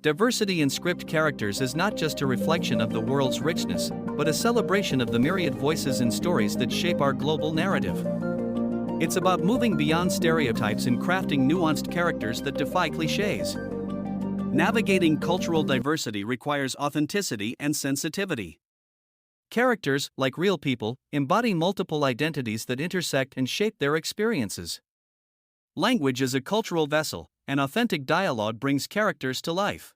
Diversity in script characters is not just a reflection of the world's richness, but a celebration of the myriad voices and stories that shape our global narrative. It's about moving beyond stereotypes and crafting nuanced characters that defy cliches. Navigating cultural diversity requires authenticity and sensitivity. Characters, like real people, embody multiple identities that intersect and shape their experiences. Language is a cultural vessel, and authentic dialogue brings characters to life.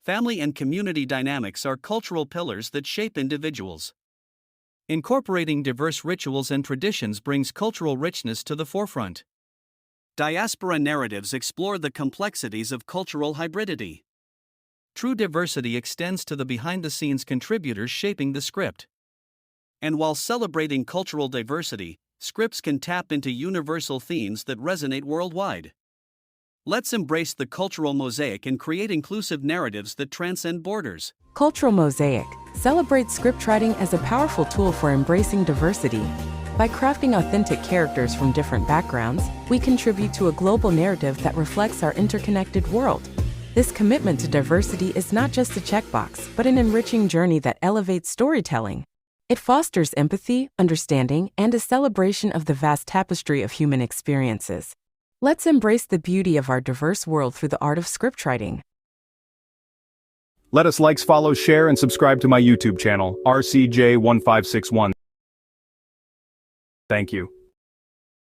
Family and community dynamics are cultural pillars that shape individuals. Incorporating diverse rituals and traditions brings cultural richness to the forefront. Diaspora narratives explore the complexities of cultural hybridity. True diversity extends to the behind-the-scenes contributors shaping the script. And while celebrating cultural diversity, scripts can tap into universal themes that resonate worldwide. Let's embrace the cultural mosaic and create inclusive narratives that transcend borders. Cultural Mosaic celebrates script writing as a powerful tool for embracing diversity. By crafting authentic characters from different backgrounds, we contribute to a global narrative that reflects our interconnected world. This commitment to diversity is not just a checkbox, but an enriching journey that elevates storytelling. It fosters empathy, understanding, and a celebration of the vast tapestry of human experiences. Let's embrace the beauty of our diverse world through the art of script writing. Let us like, follow, share, and subscribe to my YouTube channel, RCJ1561. Thank you.